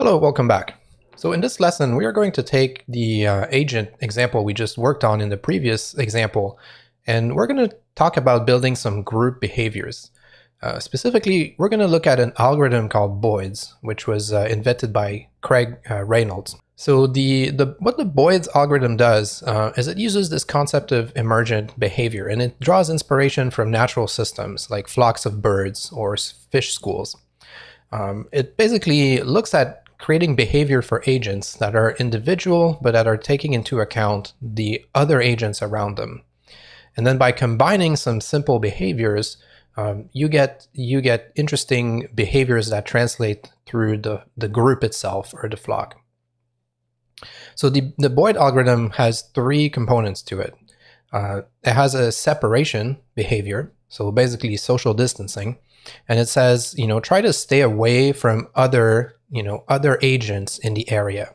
Hello, welcome back. So in this lesson, we are going to take the agent example we just worked on in the previous example, and we're going to talk about building some group behaviors. Specifically, we're going to look at an algorithm called Boids, which was invented by Craig Reynolds. So what the Boids algorithm does is it uses this concept of emergent behavior, and it draws inspiration from natural systems like flocks of birds or fish schools. It basically looks at creating behavior for agents that are individual, but that are taking into account the other agents around them. And then by combining some simple behaviors, you get interesting behaviors that translate through the group itself or the flock. So the Boyd algorithm has three components to it. It has a separation behavior, so basically social distancing. And it says, try to stay away from other agents in the area.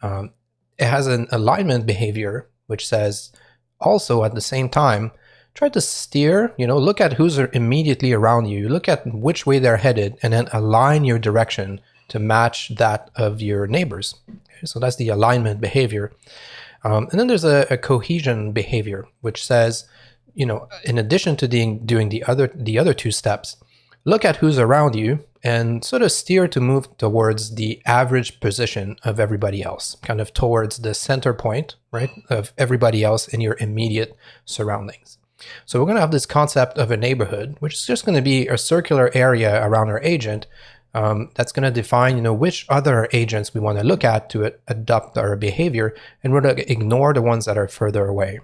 It has an alignment behavior, which says also at the same time, try to steer, look at who's immediately around you, look at which way they're headed, and then align your direction to match that of your neighbors. Okay, so that's the alignment behavior. And then there's a cohesion behavior, which says, in addition to doing the other two steps, look at who's around you and sort of steer to move towards the average position of everybody else, kind of towards the center point, right, of everybody else in your immediate surroundings. So we're going to have this concept of a neighborhood, which is just going to be a circular area around our agent that's going to define, which other agents we want to look at to adopt our behavior, and we're going to ignore the ones that are further away.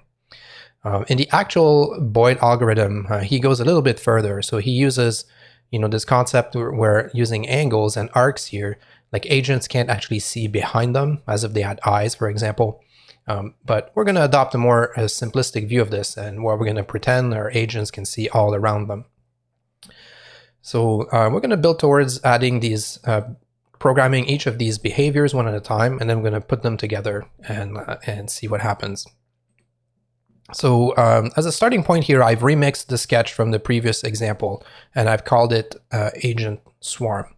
In the actual Boyd algorithm, he goes a little bit further. So he uses this concept where using angles and arcs here, like agents can't actually see behind them as if they had eyes, for example. But we're going to adopt a more simplistic view of this, and where we're going to pretend our agents can see all around them. So we're going to build towards adding these, programming each of these behaviors one at a time, and then we're going to put them together and see what happens. So as a starting point here, I've remixed the sketch from the previous example, and I've called it agent swarm.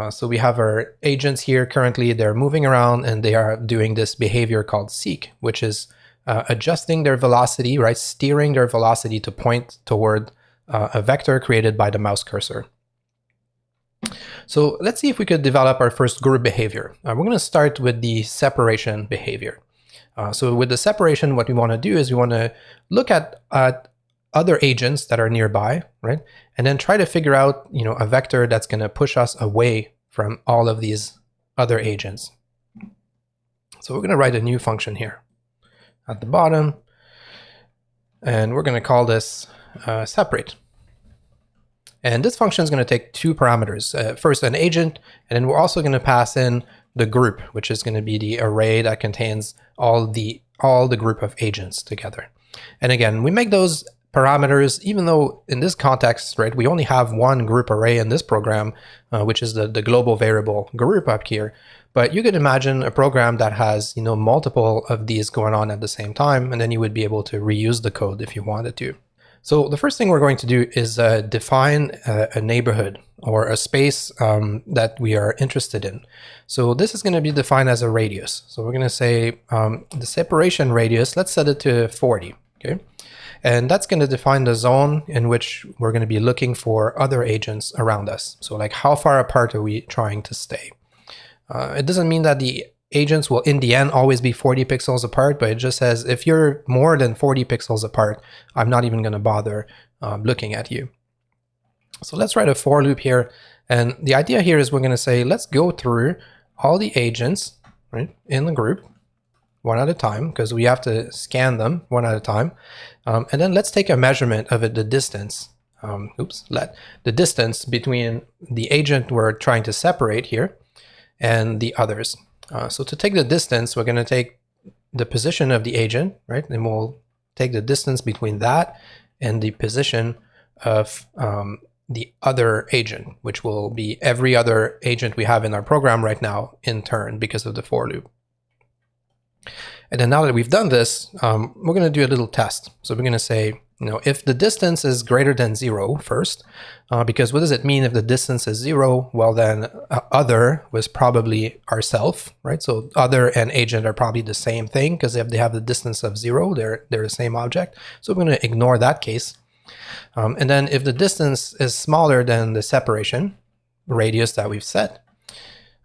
So we have our agents here currently, they're moving around and they are doing this behavior called seek, which is adjusting their velocity, right? Steering their velocity to point toward a vector created by the mouse cursor. So let's see if we could develop our first group behavior. We're going to start with the separation behavior. So with the separation, what we want to do is we want to look at other agents that are nearby, right? And then try to figure out, a vector that's going to push us away from all of these other agents. So we're going to write a new function here at the bottom, and we're going to call this separate. And this function is going to take two parameters. First, an agent, and then we're also going to pass in the group, which is going to be the array that contains all the group of agents together. And again, we make those parameters, even though in this context, right, we only have one group array in this program, which is the global variable group up here. But you could imagine a program that has, multiple of these going on at the same time, and then you would be able to reuse the code if you wanted to. So the first thing we're going to do is define a neighborhood or a space that we are interested in. So this is going to be defined as a radius. So we're going to say the separation radius, let's set it to 40. Okay, and that's going to define the zone in which we're going to be looking for other agents around us. So like how far apart are we trying to stay? It doesn't mean that the agents will in the end always be 40 pixels apart, but it just says if you're more than 40 pixels apart, I'm not even going to bother looking at you. So let's write a for loop here. And the idea here is we're going to say, let's go through all the agents, right, in the group one at a time, because we have to scan them one at a time. And then let's take a measurement of it, the distance. The distance between the agent we're trying to separate here and the others. So to take the distance, we're going to take the position of the agent, right? And we'll take the distance between that and the position of the other agent, which will be every other agent we have in our program right now in turn because of the for loop. And then now that we've done this, we're going to do a little test. So we're going to say, if the distance is greater than 0 first, because what does it mean if the distance is 0? Well, then other was probably ourself, right? So other and agent are probably the same thing, because if they have the distance of 0, they're the same object. So we're going to ignore that case. And then if the distance is smaller than the separation radius that we've set,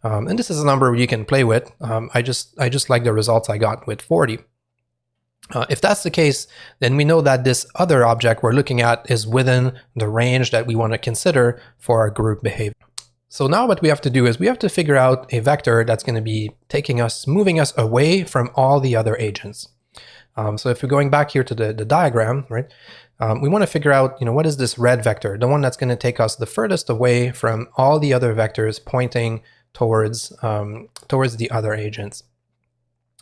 and this is a number you can play with. I just like the results I got with 40. If that's the case, then we know that this other object we're looking at is within the range that we want to consider for our group behavior. So now what we have to do is we have to figure out a vector that's going to be moving us away from all the other agents. So if we're going back here to the diagram, right, we want to figure out, what is this red vector, the one that's going to take us the furthest away from all the other vectors pointing towards the other agents.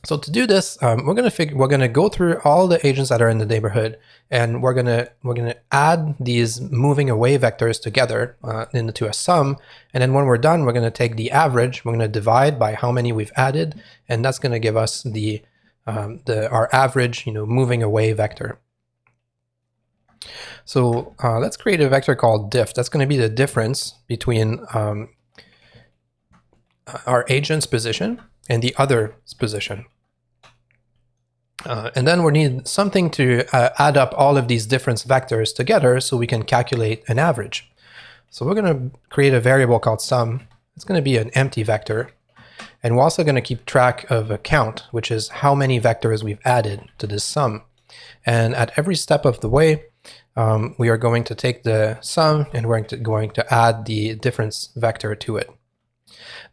So to do this, we're going to go through all the agents that are in the neighborhood, and we're going to add these moving away vectors together into a sum. And then when we're done, we're going to take the average. We're going to divide by how many we've added, and that's going to give us our average, moving away vector. So let's create a vector called diff. That's going to be the difference between our agent's position and the other's position. And then we need something to add up all of these difference vectors together so we can calculate an average. So we're going to create a variable called sum. It's going to be an empty vector. And we're also going to keep track of a count, which is how many vectors we've added to this sum. And at every step of the way, we are going to take the sum and we're going to add the difference vector to it.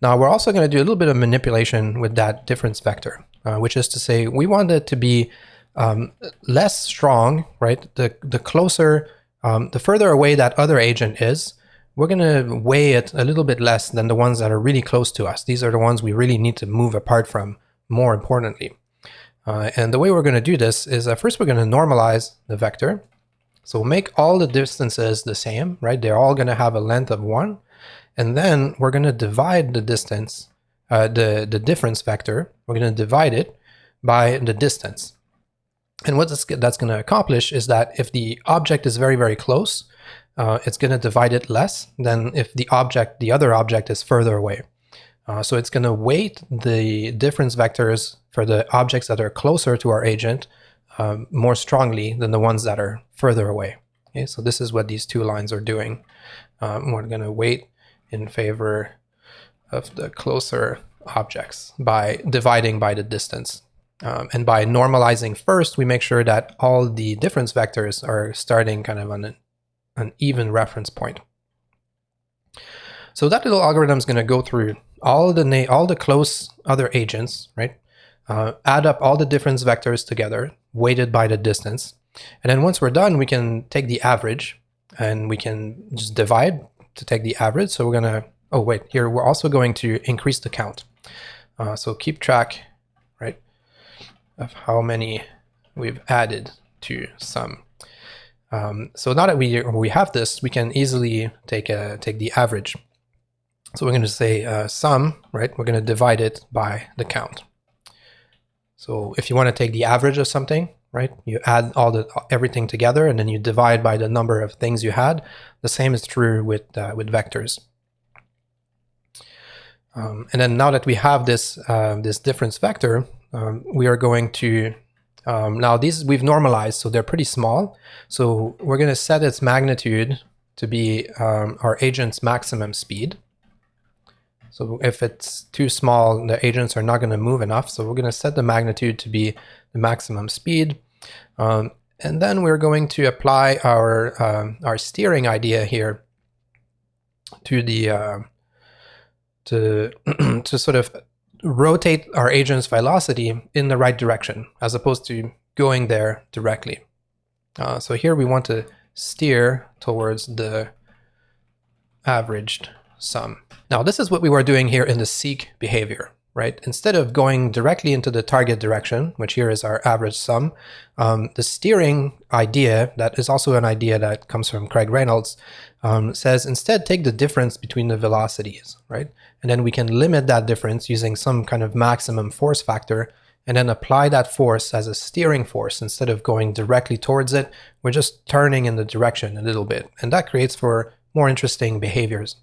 Now we're also going to do a little bit of manipulation with that difference vector, which is to say we want it to be less strong, right? The closer, the further away that other agent is, we're going to weigh it a little bit less than the ones that are really close to us. These are the ones we really need to move apart from, more importantly. And the way we're going to do this is first we're going to normalize the vector. So we'll make all the distances the same, right? They're all going to have a length of 1. And then we're going to divide the distance, the difference vector. We're going to divide it by the distance. And what that's going to accomplish is that if the object is very, very close, it's going to divide it less than if the other object is further away. So it's going to weight the difference vectors for the objects that are closer to our agent more strongly than the ones that are further away. Okay, so this is what these two lines are doing. We're going to weight in favor of the closer objects by dividing by the distance. And by normalizing first, we make sure that all the difference vectors are starting kind of on an even reference point. So that little algorithm is going to go through all the close other agents, right? Add up all the difference vectors together, weighted by the distance. And then once we're done, we can take the average and we can just divide to take the average. So we're going to, here we're also going to increase the count. So keep track, right, of how many we've added to sum. So now that we have this, we can easily take the average. So we're going to say sum, right? We're going to divide it by the count. So if you want to take the average of something, right, you add everything together and then you divide by the number of things you had. The same is true with vectors. And then now that we have this difference vector, we are going to now these we've normalized, so they're pretty small. So we're going to set its magnitude to be our agent's maximum speed. So if it's too small, the agents are not going to move enough. So we're going to set the magnitude to be the maximum speed. And then we're going to apply our steering idea here to the to sort of rotate our agent's velocity in the right direction, as opposed to going there directly. So here we want to steer towards the averaged sum. Now this is what we were doing here in the seek behavior, right? Instead of going directly into the target direction, which here is our average sum, the steering idea, that is also an idea that comes from Craig Reynolds, says instead take the difference between the velocities, right? And then we can limit that difference using some kind of maximum force factor, and then apply that force as a steering force. Instead of going directly towards it, we're just turning in the direction a little bit, and that creates for more interesting behaviors.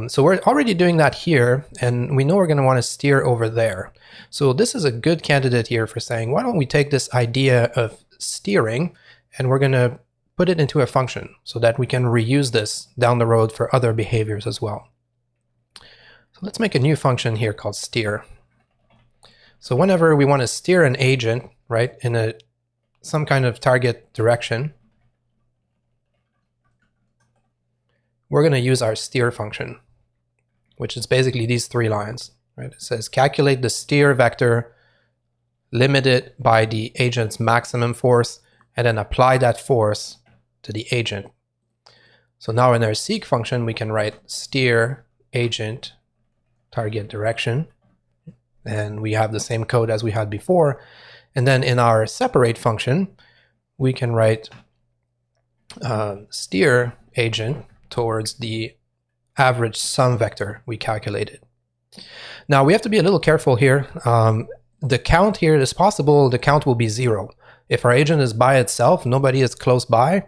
So we're already doing that here, and we know we're going to want to steer over there. So this is a good candidate here for saying, why don't we take this idea of steering and we're going to put it into a function so that we can reuse this down the road for other behaviors as well. So let's make a new function here called steer. So whenever we want to steer an agent, right, in some kind of target direction, we're going to use our steer function, which is basically these 3 lines. Right? It says calculate the steer vector, limit it by the agent's maximum force, and then apply that force to the agent. So now in our seek function, we can write steer agent target direction, and we have the same code as we had before. And then in our separate function, we can write steer agent towards the average sum vector we calculated. Now we have to be a little careful here. The count here is possible the count will be 0. If our agent is by itself, nobody is close by,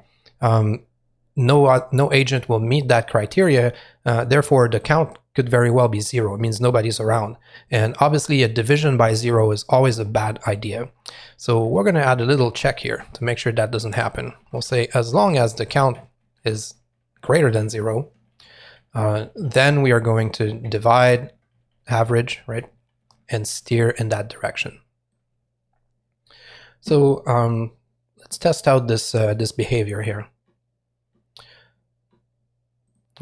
no agent will meet that criteria. Therefore, the count could very well be 0. It means nobody's around. And obviously a division by 0 is always a bad idea. So we're going to add a little check here to make sure that doesn't happen. We'll say as long as the count is greater than 0, then we are going to divide average, right, and steer in that direction. So let's test out this behavior here.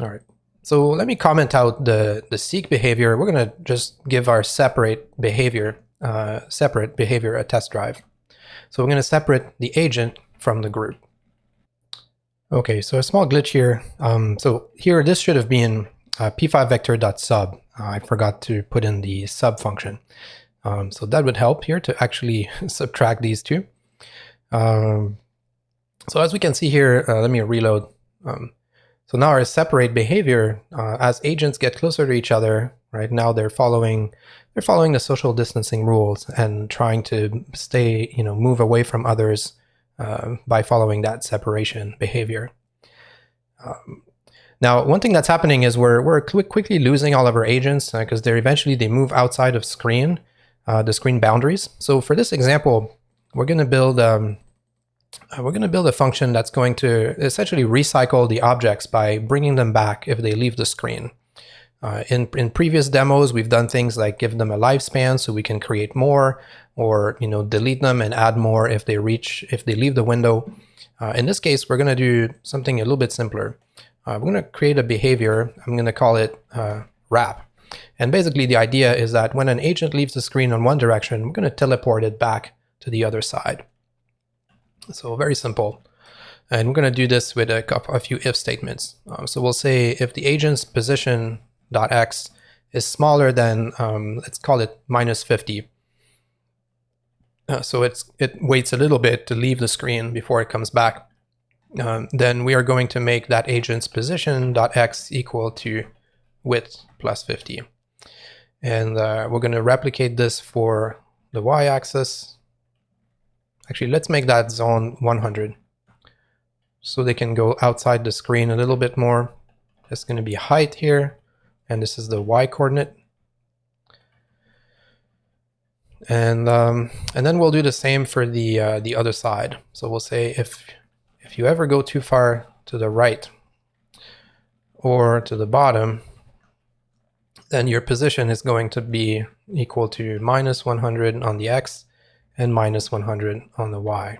All right. So let me comment out the seek behavior. We're going to just give our separate behavior a test drive. So we're going to separate the agent from the group. Okay, so a small glitch here. So here, this should have been p5vector.sub. I forgot to put in the sub function. So that would help here to actually subtract these two. So as we can see here, let me reload. So now our separate behavior, as agents get closer to each other, right now they're following the social distancing rules and trying to stay, move away from others by following that separation behavior. Now, one thing that's happening is we're quickly losing all of our agents because they move outside of the screen boundaries. So for this example, we're going to build a function that's going to essentially recycle the objects by bringing them back if they leave the screen. In previous demos, we've done things like give them a lifespan so we can create more, or delete them and add more if they leave the window. In this case, we're going to do something a little bit simpler. We're going to create a behavior. I'm going to call it wrap. And basically the idea is that when an agent leaves the screen in one direction, we're going to teleport it back to the other side. So very simple. And we're going to do this with a few if statements. So we'll say if the agent's position.x is smaller than, let's call it -50. So it waits a little bit to leave the screen before it comes back. Then we are going to make that agent's position.x equal to width plus 50. And we're going to replicate this for the y-axis. Actually, let's make that zone 100 so they can go outside the screen a little bit more. It's going to be height here, and this is the y-coordinate. And then we'll do the same for the other side. So we'll say if you ever go too far to the right or to the bottom, then your position is going to be equal to -100 on the x and -100 on the y.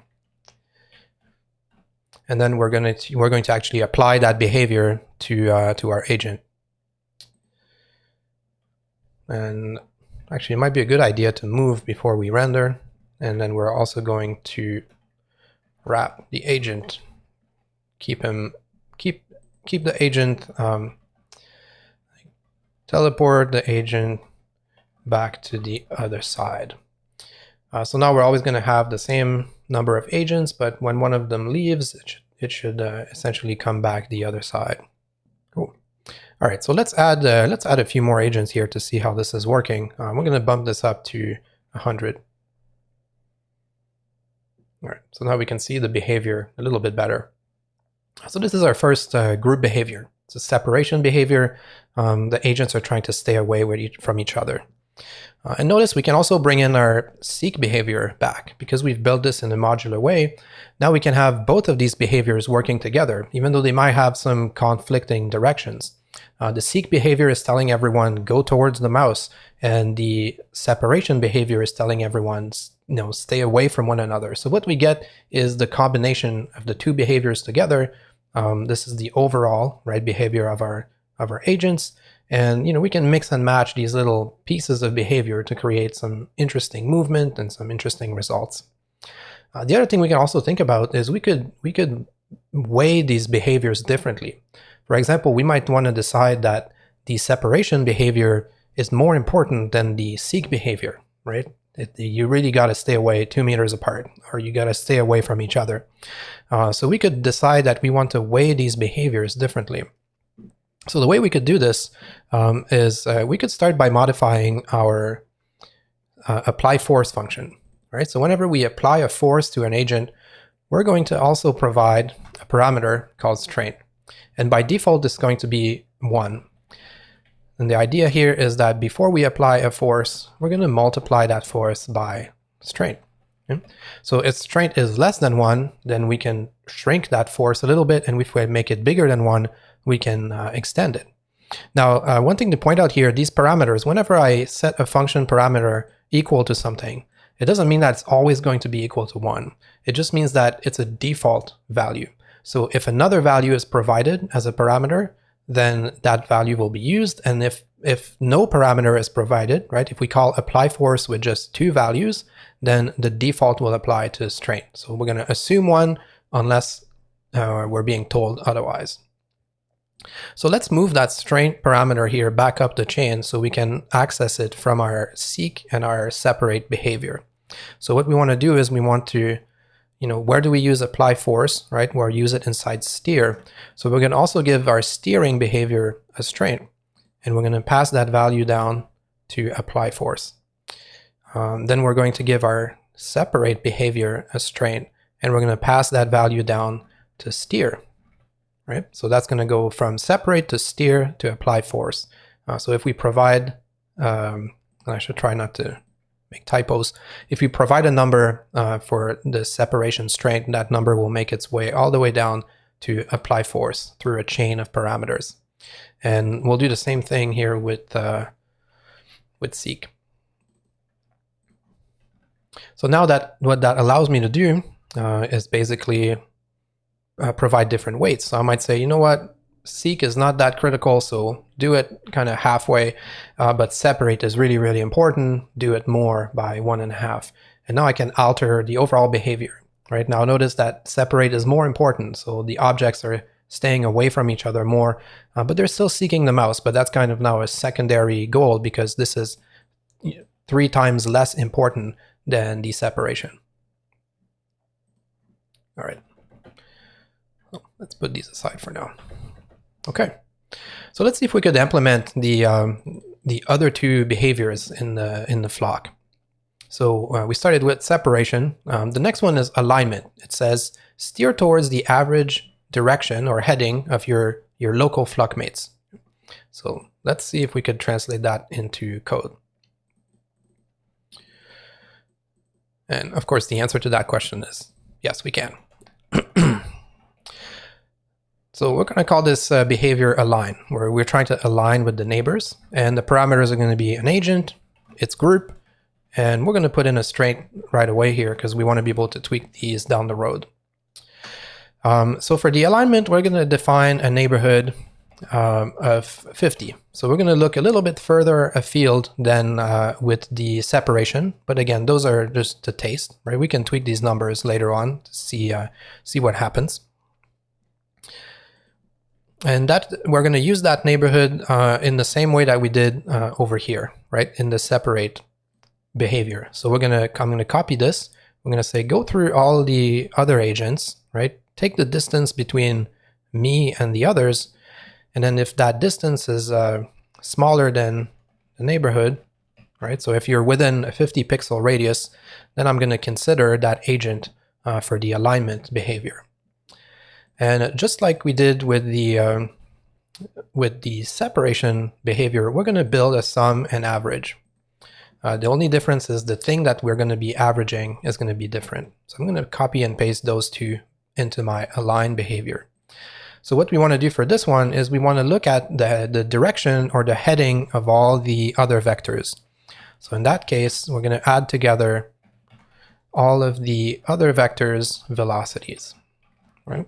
And then we're going to actually apply that behavior to our agent. And actually, it might be a good idea to move before we render. And then we're also going to wrap the agent, keep the agent, teleport the agent back to the other side. So now we're always going to have the same number of agents, but when one of them leaves, it should essentially come back the other side. Cool. All right, so let's add a few more agents here to see how this is working. We're going to bump this up to 100. All right, so now we can see the behavior a little bit better. So this is our first group behavior. It's a separation behavior. The agents are trying to stay away from each other. And notice we can also bring in our seek behavior back. Because we've built this in a modular way, now we can have both of these behaviors working together, even though they might have some conflicting directions. The seek behavior is telling everyone, go towards the mouse, and the separation behavior is telling everyone, stay away from one another. So what we get is the combination of the two behaviors together. This is the overall behavior of our agents. And we can mix and match these little pieces of behavior to create some interesting movement and some interesting results. The other thing we can also think about is we could weigh these behaviors differently. For example, we might want to decide that the separation behavior is more important than the seek behavior, right? You really got to stay away 2 meters apart, or you got to stay away from each other. So we could decide that we want to weigh these behaviors differently. So the way we could do this is we could start by modifying our apply force function, right? So whenever we apply a force to an agent, we're going to also provide a parameter called strain. And by default, it's going to be 1. And the idea here is that before we apply a force, we're going to multiply that force by strain. Okay? So if strain is less than 1, then we can shrink that force a little bit. And if we make it bigger than 1, we can extend it. Now, one thing to point out here, these parameters, whenever I set a function parameter equal to something, it doesn't mean that it's always going to be equal to 1. It just means that it's a default value. So if another value is provided as a parameter, then that value will be used. And if no parameter is provided, right, if we call apply force with just 2 values, then the default will apply to strain. So we're going to assume 1 unless we're being told otherwise. So let's move that strain parameter here back up the chain so we can access it from our seek and our separate behavior. So what we want to do is we want to, where do we use apply force, right? We'll use it inside steer. So we're going to also give our steering behavior a strain, and we're going to pass that value down to apply force. Then we're going to give our separate behavior a strain, and we're going to pass that value down to steer. Right? So that's going to go from separate to steer to apply force. So if we provide, and I should try not to make typos, if we provide a number for the separation strain, that number will make its way all the way down to apply force through a chain of parameters. And we'll do the same thing here with seek. So now that what that allows me to do is basically provide different weights. So I might say, you know what, seek is not that critical, so do it kind of halfway, but separate is really, really important. Do it more by 1.5. And now I can alter the overall behavior. Right now, notice that separate is more important. So the objects are staying away from each other more, but they're still seeking the mouse. But that's kind of now a secondary goal because this is 3 times less important than the separation. All right. Let's put these aside for now. Okay, so let's see if we could implement the other 2 behaviors in the flock. So we started with separation. The next one is alignment. It says steer towards the average direction or heading of your local flock mates. So let's see if we could translate that into code. And of course, the answer to that question is yes, we can. So we're going to call this behavior align, where we're trying to align with the neighbors. And the parameters are going to be an agent, its group, and we're going to put in a strain right away here because we want to be able to tweak these down the road. So for the alignment, we're going to define a neighborhood of 50. So we're going to look a little bit further afield than with the separation. But again, those are just to taste, right? We can tweak these numbers later on to see what happens. And that we're going to use that neighborhood in the same way that we did over here, right? In the separate behavior. So I'm going to copy this. We're going to say, go through all the other agents, right? Take the distance between me and the others. And then if that distance is smaller than the neighborhood, right? So if you're within a 50 pixel radius, then I'm going to consider that agent for the alignment behavior. And just like we did with the separation behavior, we're going to build a sum and average. The only difference is the thing that we're going to be averaging is going to be different. So I'm going to copy and paste those two into my align behavior. So what we want to do for this one is we want to look at the direction or the heading of all the other vectors. So in that case, we're going to add together all of the other vectors' velocities, right?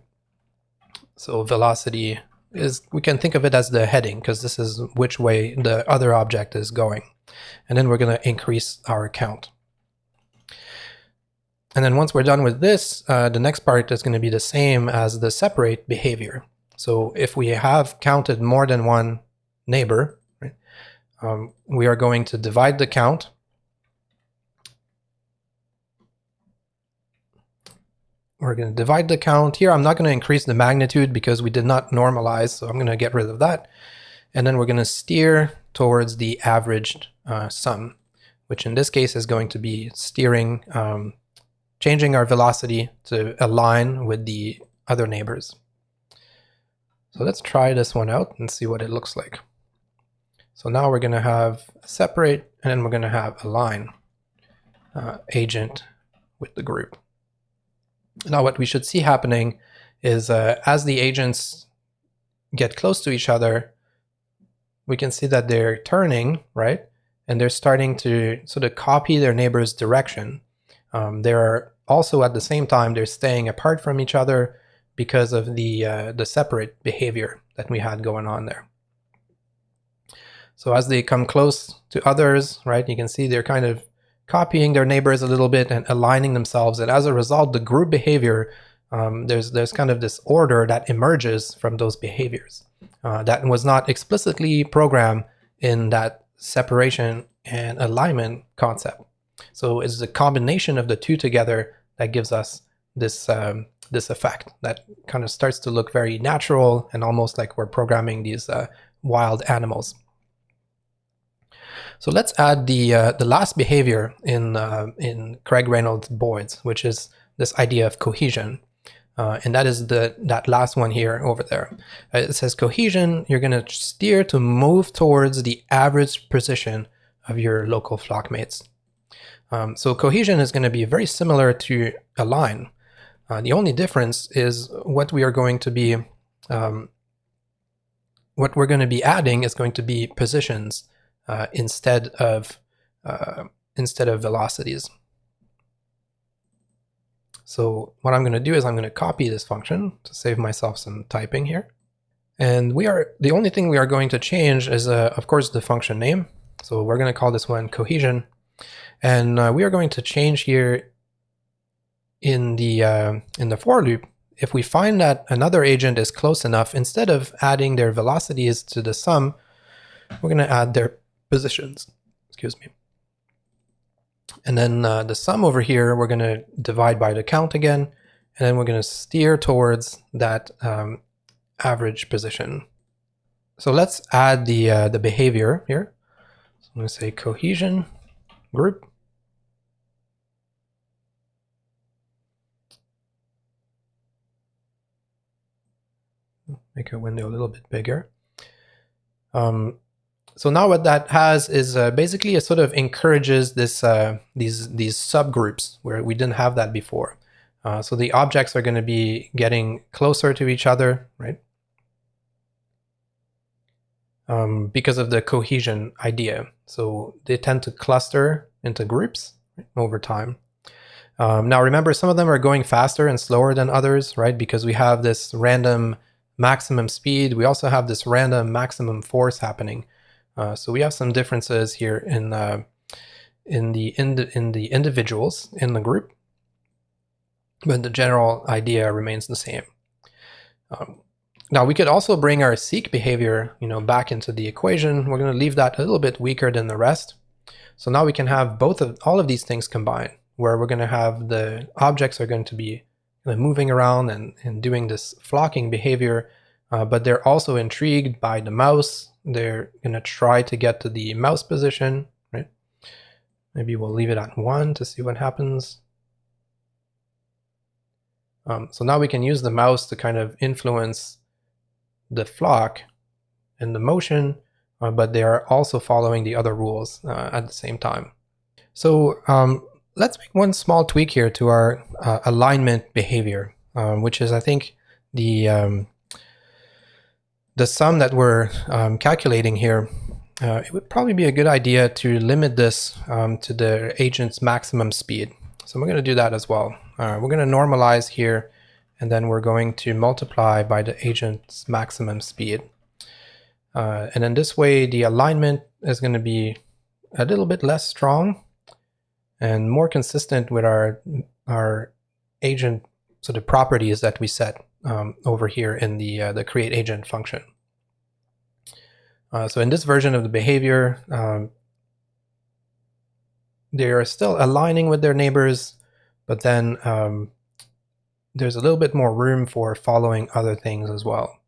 So velocity is, we can think of it as the heading because this is which way the other object is going. And then we're going to increase our count. And then once we're done with this, the next part is going to be the same as the separate behavior. So if we have counted more than one neighbor, right, we are going to divide the count. We're going to divide the count. Here I'm not going to increase the magnitude because we did not normalize, so I'm going to get rid of that. And then we're going to steer towards the averaged sum, which in this case is going to be steering, changing our velocity to align with the other neighbors. So let's try this one out and see what it looks like. So now we're going to have separate, and then we're going to have align agent with the group. Now what we should see happening is as the agents get close to each other, we can see that they're turning, right? And they're starting to sort of copy their neighbor's direction. They're also at the same time, they're staying apart from each other because of the separate behavior that we had going on there. So as they come close to others, right, you can see they're kind of copying their neighbors a little bit and aligning themselves. And as a result, the group behavior, there's kind of this order that emerges from those behaviors that was not explicitly programmed in that separation and alignment concept. So it's the combination of the two together that gives us this this effect that kind of starts to look very natural and almost like we're programming these wild animals. So let's add the last behavior in Craig Reynolds' Boids, which is this idea of cohesion. And that is that last one here over there. It says cohesion, you're going to steer to move towards the average position of your local flockmates. So cohesion is going to be very similar to align. The only difference is what we are going to be, what we're going to be adding is going to be positions instead of velocities. So what I'm going to do is I'm going to copy this function to save myself some typing here. And the only thing we are going to change is, of course, the function name. So we're going to call this one cohesion. And we are going to change here in the for loop. If we find that another agent is close enough, instead of adding their velocities to the sum, we're going to add their positions. Excuse me. And then the sum over here, we're going to divide by the count again, and then we're going to steer towards that average position. So let's add the behavior here. So I'm going to say cohesion group. Make a window a little bit bigger. So now what that has is basically it sort of encourages this these subgroups where we didn't have that before. So the objects are going to be getting closer to each other, right? Because of the cohesion idea. So they tend to cluster into groups over time. Now remember, some of them are going faster and slower than others, right? Because we have this random maximum speed. We also have this random maximum force happening. So we have some differences here in the individuals in the group, but the general idea remains the same. Now we could also bring our seek behavior, back into the equation. We're going to leave that a little bit weaker than the rest. So now we can have all of these things combined, where we're going to have the objects are going to be moving around and doing this flocking behavior, but they're also intrigued by the mouse. They're going to try to get to the mouse position, right? Maybe we'll leave it at 1 to see what happens. So now we can use the mouse to kind of influence the flock and the motion, but they are also following the other rules at the same time. So let's make one small tweak here to our alignment behavior, which is, I think, the sum that we're calculating here. It would probably be a good idea to limit this to the agent's maximum speed. So we're going to do that as well. We're going to normalize here, and then we're going to multiply by the agent's maximum speed. And in this way, the alignment is going to be a little bit less strong and more consistent with our agent sort of properties that we set over here in the create agent function. So in this version of the behavior, they are still aligning with their neighbors, but then there's a little bit more room for following other things as well.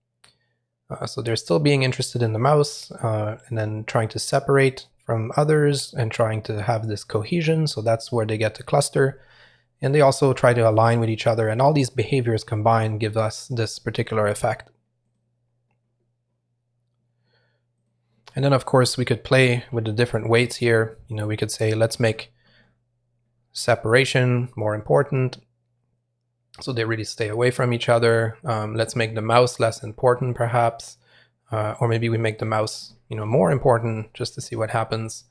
So they're still being interested in the mouse and then trying to separate from others and trying to have this cohesion. So that's where they get to cluster. And they also try to align with each other. And all these behaviors combined give us this particular effect. And then, of course, we could play with the different weights here. You know, we could say, let's make separation more important, so they really stay away from each other. Let's make the mouse less important, perhaps. Or maybe we make the mouse, you know, more important, just to see what happens.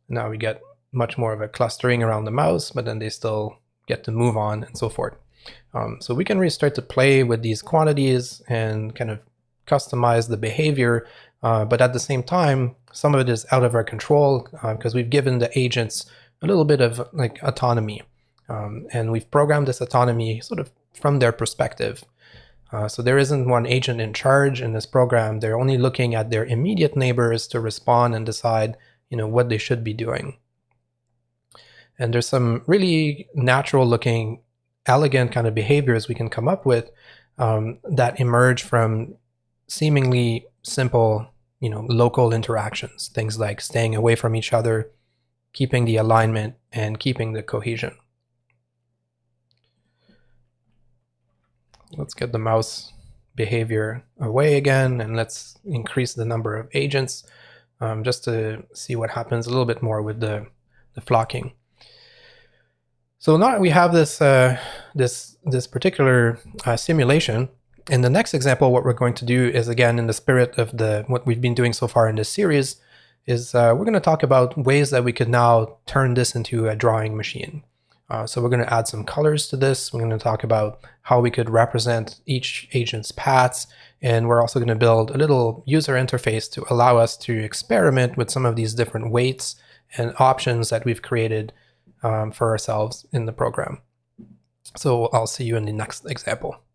Now we get much more of a clustering around the mouse, but then they still get to move on and so forth. So we can really start to play with these quantities and kind of customize the behavior, but at the same time, some of it is out of our control because we've given the agents a little bit of like autonomy, and we've programmed this autonomy sort of from their perspective. So there isn't one agent in charge in this program. They're only looking at their immediate neighbors to respond and decide, you know, what they should be doing. And there's some really natural looking, elegant kind of behaviors we can come up with that emerge from seemingly simple, you know, local interactions, things like staying away from each other, keeping the alignment, and keeping the cohesion. Let's get the mouse behavior away again, and let's increase the number of agents just to see what happens a little bit more with the flocking. So now we have this this particular simulation. In the next example, what we're going to do is, again, in the spirit of what we've been doing so far in this series, is we're going to talk about ways that we could now turn this into a drawing machine. So we're going to add some colors to this. We're going to talk about how we could represent each agent's paths, and we're also going to build a little user interface to allow us to experiment with some of these different weights and options that we've created for ourselves in the program. So I'll see you in the next example.